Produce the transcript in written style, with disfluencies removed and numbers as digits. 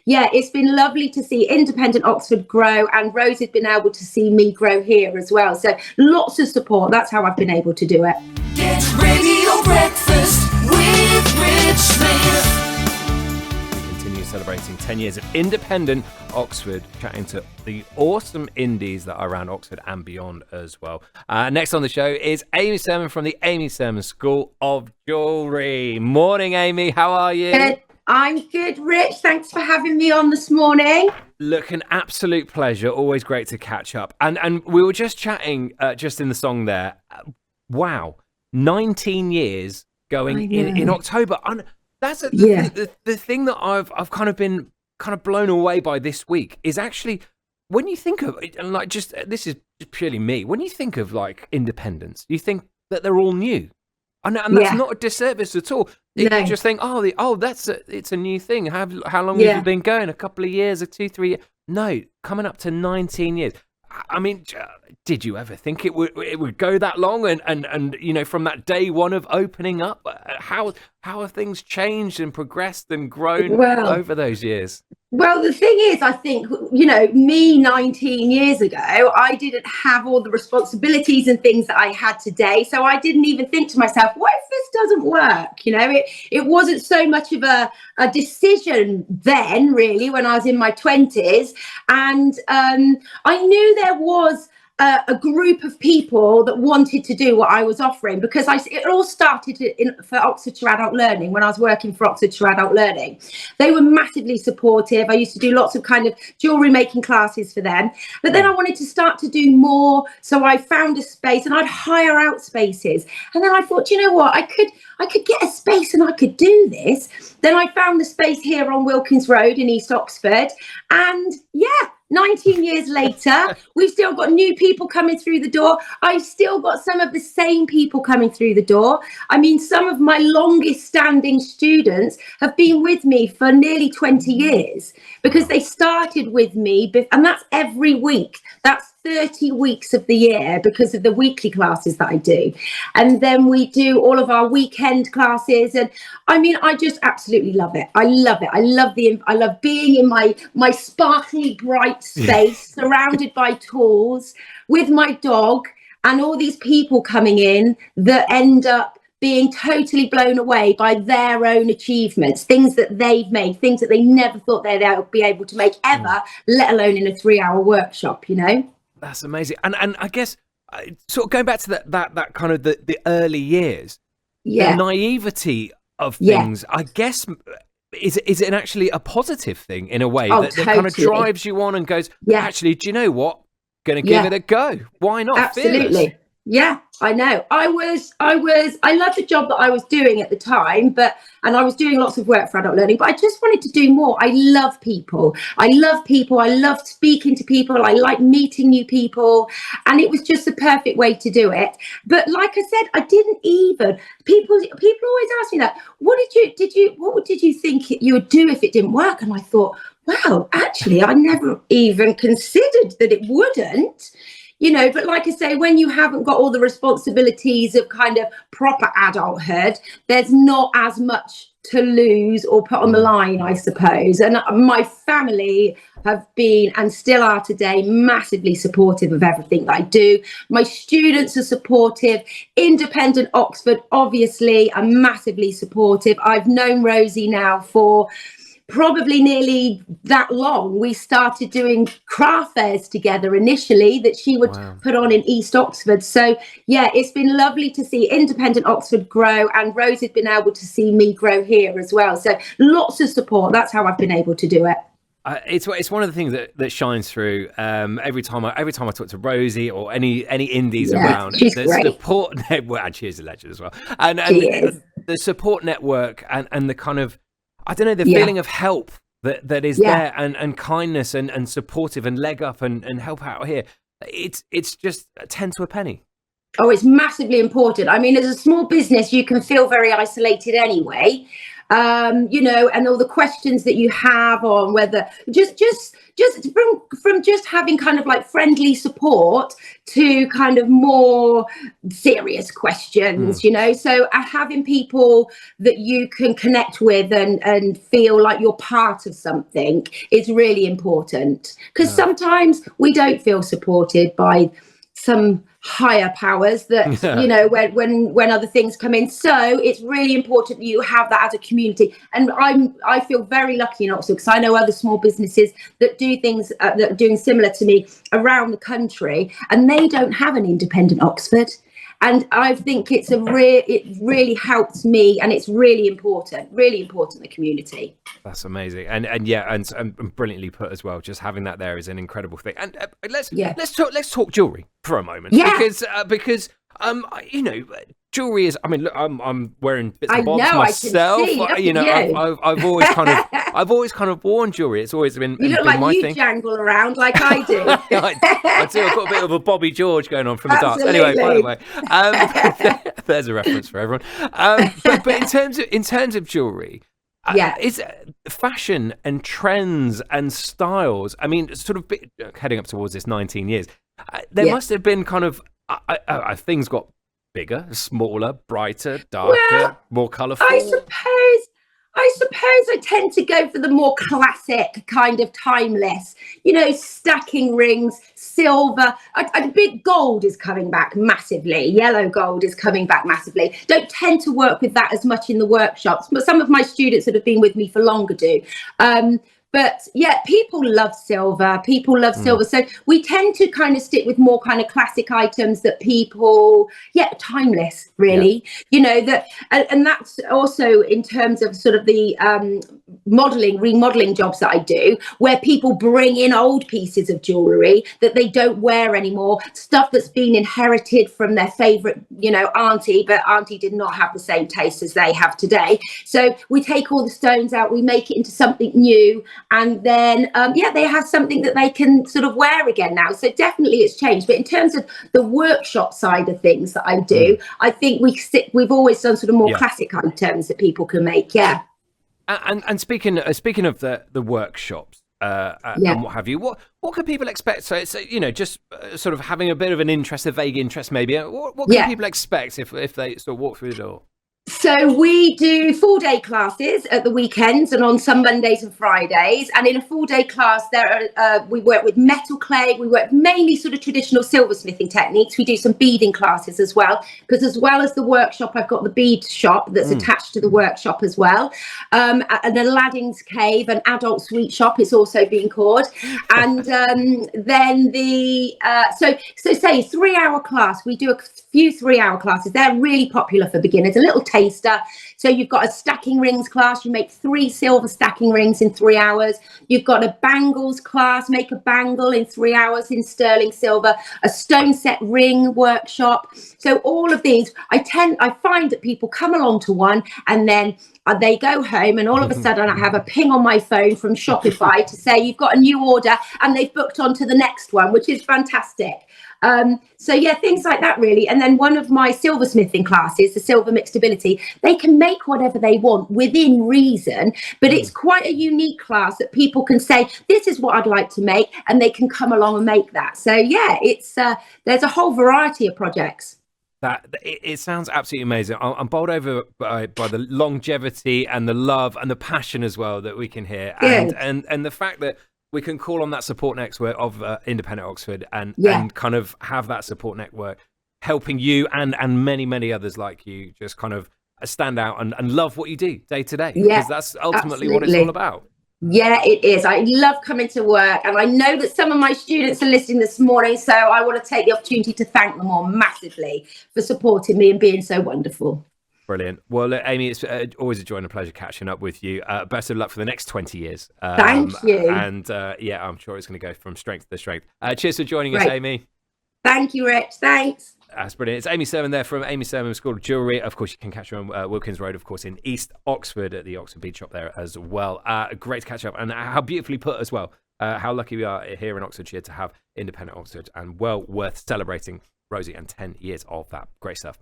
yeah, it's been lovely to see independent Oxford grow, and Rose has been able to see me grow here as well. So lots of support. That's how I've been able to do it. Get Radio Breakfast with Rich Smith. Celebrating 10 years of independent Oxford, chatting to the awesome indies that are around Oxford and beyond as well. Next on the show is Amy Surman from the Amy Surman School of Jewellery. Morning, Amy. How are you? Good. I'm good, Rich. Thanks for having me on this morning. Look, an absolute pleasure. Always great to catch up. And we were just chatting just in the song there. Wow. 19 years going in October. That's the thing that I've kind of been blown away by this week is actually when you think of it, and like this is just purely me. When you think of like independence, you think that they're all new, and that's not a disservice at all. You just think, it's a new thing. How long have you been going? A couple of years, or 2-3 years? No, coming up to 19 years. I mean, did you ever think it would go that long? And you know, from that day one of opening up, how have things changed and progressed and grown over those years? Well, the thing is, I think, you know, me 19 years ago, I didn't have all the responsibilities and things that I had today. So I didn't even think to myself, what if this doesn't work? You know, it wasn't so much of a decision then, really, when I was in my 20s. And I knew there was a group of people that wanted to do what I was offering, because it all started for Oxfordshire Adult Learning when I was working for Oxfordshire Adult Learning. They were massively supportive. I used to do lots of kind of jewellery making classes for them. But then I wanted to start to do more. So I found a space and I'd hire out spaces. And then I thought, you know what, I could get a space and I could do this. Then I found the space here on Wilkins Road in East Oxford. And 19 years later, we've still got new people coming through the door. I've still got some of the same people coming through the door. I mean, some of my longest standing students have been with me for nearly 20 years because they started with me, and that's every week. That's 30 weeks of the year because of the weekly classes that I do. And then we do all of our weekend classes. And I mean, I just absolutely love it. I love it. I love being in my sparkly, bright space, surrounded by tools, with my dog, and all these people coming in that end up being totally blown away by their own achievements, things that they've made, things that they never thought they'd be able to make ever, let alone in a 3-hour workshop, you know? That's amazing. And I guess sort of going back to that kind of the early years, the naivety of things, I guess, is it actually a positive thing in a way that kind of drives you on and goes, actually, do you know what? Going to give it a go. Why not? Absolutely. Fearless? Yeah, I know. I loved the job that I was doing at the time, and I was doing lots of work for Adult Learning, but I just wanted to do more. I love people. I love speaking to people. I like meeting new people, and it was just the perfect way to do it. But like I said, I didn't even, people always ask me that, what did you think you would do if it didn't work? And I thought, wow, actually, I never even considered that it wouldn't. You know, but like I say, when you haven't got all the responsibilities of kind of proper adulthood, there's not as much to lose or put on the line, I suppose. And my family have been, and still are today, massively supportive of everything that I do. My students are supportive. Independent Oxford, obviously, are massively supportive. I've known Rosie now for probably nearly that long. We started doing craft fairs together initially that she would put on in East Oxford. So yeah, it's been lovely to see independent Oxford grow, and Rose has been able to see me grow here as well. So lots of support. That's how I've been able to do it. It's one of the things that shines through every time I talk to Rosie or any indies around. She's the great. Support network, and she's a legend as well. And the support network and the kind of, I don't know, the feeling of help that is there, and kindness and supportive and leg up and help out here. It's just 10 to a penny. Oh, it's massively important. I mean, as a small business, you can feel very isolated anyway. you know, and all the questions that you have on whether just from just having kind of like friendly support to kind of more serious questions, you know. So having people that you can connect with and feel like you're part of something is really important, because sometimes we don't feel supported by some higher powers that you know, when other things come in. So it's really important that you have that as a community, and I feel very lucky in Oxford, because I know other small businesses that do things that are doing similar to me around the country, and they don't have an independent Oxford. And I think it really helps me, and it's really important, the community. That's amazing, and brilliantly put as well. Just having that there is an incredible thing. And let's talk jewelry for a moment, because you know, jewelry is. I mean, look, I'm wearing bits and bobs myself. I can see. You know, I've always kind of worn jewelry. It's always been. You look been like my you thing. Jangle around like I do. I do. I've got a bit of a Bobby George going on from the darts. Anyway, by the way, there's a reference for everyone. But in terms of jewelry. Is fashion and trends and styles, I mean, sort of heading up towards this 19 years, there must have been kind of, things got bigger, smaller, brighter, darker, more colourful. I suppose I tend to go for the more classic, kind of timeless, you know, stacking rings, silver. A big gold is coming back massively. Yellow gold is coming back massively. Don't tend to work with that as much in the workshops, but some of my students that have been with me for longer do. But yeah, people love silver. So we tend to kind of stick with more kind of classic items that people, timeless, really. You know, that, and that's also in terms of sort of the remodeling jobs that I do, where people bring in old pieces of jewellery that they don't wear anymore, stuff that's been inherited from their favourite, you know, auntie, but auntie did not have the same taste as they have today. So we take all the stones out, we make it into something new, and then they have something that they can sort of wear again now. So definitely it's changed. But in terms of the workshop side of things that I do, I think we've always done sort of more classic items that people can make. And speaking of the workshops and what have you, what can people expect? So it's, you know, just sort of having a bit of an interest, a vague interest maybe. What can people expect if they sort of walk through the door? So we do full-day classes at the weekends and on some Mondays and Fridays. And in a full-day class, we work with metal clay. We work mainly sort of traditional silversmithing techniques. We do some beading classes as well, because as well as the workshop, I've got the bead shop that's attached to the workshop as well. And Aladdin's Cave, an adult sweet shop, is also being called. And then say 3-hour class, we do a few 3-hour classes. They're really popular for beginners, a little taster. So you've got a stacking rings class, you make 3 silver stacking rings in 3 hours. You've got a bangles class, make a bangle in 3 hours in sterling silver, a stone set ring workshop. So all of these, I find that people come along to one and then they go home, and all of a sudden I have a ping on my phone from Shopify to say you've got a new order, and they've booked on to the next one, which is fantastic. Things like that really. And then one of my silversmithing classes, the silver mixed ability, they can make whatever they want within reason, but it's quite a unique class that people can say, this is what I'd like to make, and they can come along and make that. So it's there's a whole variety of projects. It sounds absolutely amazing. I'm bowled over by the longevity and the love and the passion as well that we can hear, and the fact that we can call on that support network of Independent Oxford and kind of have that support network helping you and many others like you just kind of stand out and love what you do day to day, because that's ultimately what it's all about. Yeah, it is. I love coming to work, and I know that some of my students are listening this morning, so I want to take the opportunity to thank them all massively for supporting me and being so wonderful. Brilliant. Well, look, Amy, it's always a joy and a pleasure catching up with you. Best of luck for the next 20 years. Thank you. And I'm sure it's going to go from strength to strength. Cheers for joining us, Amy. Thank you, Rich. Thanks. That's brilliant. It's Amy Surman there from Amy Surman School of Jewellery. Of course, you can catch her on Wilkins Road, of course, in East Oxford at the Oxford Beach Shop there as well. Great to catch up, and how beautifully put as well. How lucky we are here in Oxfordshire to have Independent Oxford, and well worth celebrating, Rosie, and 10 years of that. Great stuff.